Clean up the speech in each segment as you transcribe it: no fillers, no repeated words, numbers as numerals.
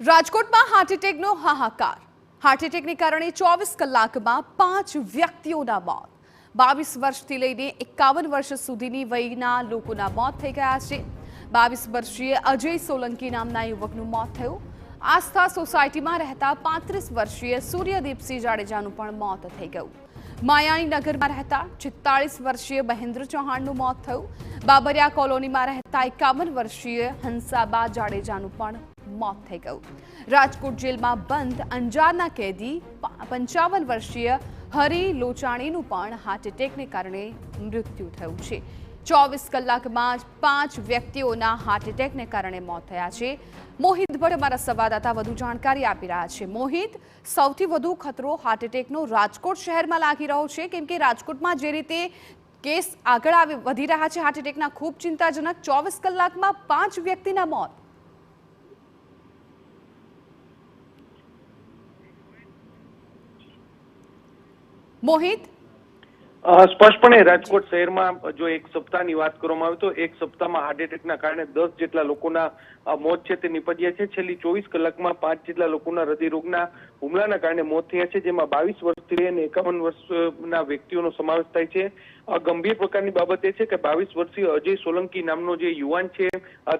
રાજકોટમાં heart એટેકનો હાહાકાર। Heart એટેકને કારણે 24 કલાકમાં 5 વ્યક્તિઓના મોત। 22 વર્ષથી લઈને 51 વર્ષ સુધીની વયના લોકોના મોત થઈ ગયા છે। 22 વર્ષીય અજય સોલંકી નામના યુવકનું મોત થયું। આસ્થા સોસાયટીમાં રહેતા 35 વર્ષીય સૂર્યદીપસિંહ જાડેજાનું પણ મોત થઈ ગયું। માયાણીનગરમાં રહેતા 46 વર્ષીય મહેન્દ્ર ચૌહાણનું મોત થયું। બાબરિયા કોલોનીમાં રહેતા 51 વર્ષીય હંસાબા જાડેજાનું પણ મોત થઈ ગયું। રાજકોટ જેલમાં બંધ અંજારના કેદી 55 વર્ષીય હરી લોચાણીનું પણ હાર્ટ એટેકને કારણે મૃત્યુ થયું છે। 24 કલાકમાં 5 વ્યક્તિઓના હાર્ટ એટેકને કારણે મોત થયા છે। મોહિત ભટ્ટ અમારા સંવાદદાતા વધુ જાણકારી આપી રહ્યા છે। મોહિત, સૌથી વધુ ખતરો હાર્ટ એટેકનો રાજકોટ શહેરમાં લાગી રહ્યો છે, કેમ કે રાજકોટમાં જે રીતે કેસ આગળ વધી રહ્યા છે હાર્ટ એટેકના, ખૂબ ચિંતાજનક। 24 કલાકમાં 5 વ્યક્તિના મોત। મોહિત, સ્પષ્ટપણે રાજકોટ શહેરમાં જો એક સપ્તાહની વાત કરવામાં આવે તો એક સપ્તાહમાં હાર્ટ એટેકના કારણે 10 જેટલા લોકોના મોત છે તે નિપજ્યા છે। છેલ્લી 24 કલાકમાં 5 જેટલા લોકોના હૃદયરોગના હુમલાના કારણે મોત થયા છે, જેમાં 22 વર્ષથી લઈને 51 વર્ષના વ્યક્તિઓનો સમાવેશ થાય છે। ગંભીર પ્રકારની બાબત એ છે કે 22 વર્ષીય અજય સોલંકી નામનો જે યુવાન છે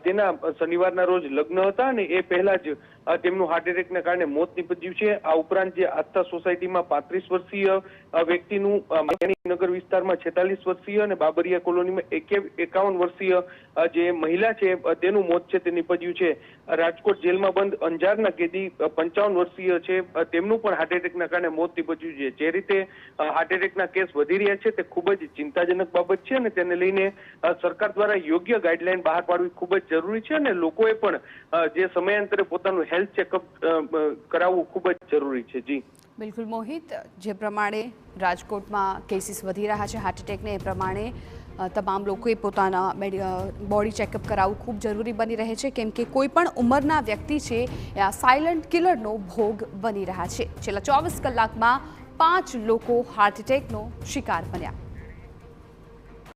તેના શનિવારના રોજ લગ્ન હતા અને એ પહેલા જ તેમનું હાર્ટ એટેકના કારણે મોત નિપજ્યું છે। આ ઉપરાંત જે આસ્થા સોસાયટીમાં 35 વર્ષીય વ્યક્તિનું, નગર વિસ્તારમાં 46 વર્ષીય અને બાબરિયા કોલોનીમાં 51 વર્ષીય જે મહિલા છે તેનું મોત છે તે નિપજ્યું છે। રાજકોટ જેલમાં બંધ અંજારના કેદી 55 વર્ષીય છે તેમનું પણ હાર્ટ એટેકના કારણે મોત નિપજ્યું છે। જે રીતે હાર્ટ એટેકના કેસ વધી રહ્યા છે તે ખૂબ જ ચિંતાજનક બાબત છે અને તેને લઈને સરકાર દ્વારા યોગ્ય ગાઈડલાઈન બહાર પાડવી ખૂબ જ જરૂરી છે અને લોકોએ પણ જે સમયાંતરે પોતાનું હેલ્થ ચેકઅપ કરાવવું ખૂબ જ જરૂરી છે। જી બિલકુલ મોહિત, જે પ્રમાણે રાજકોટમાં કેસીસ વધી રહ્યા છે હાર્ટ એટેકને, એ પ્રમાણે તમામ લોકોએ પોતાના બોડી ચેકઅપ કરાવવું ખૂબ જરૂરી બની રહે છે, કેમ કે કોઈ પણ ઉંમરના વ્યક્તિ છે એ આ સાયલન્ટ કિલરનો ભોગ બની રહ્યા છે। છેલ્લા 24 કલાકમાં 5 લોકો હાર્ટ એટેકનો શિકાર બન્યા।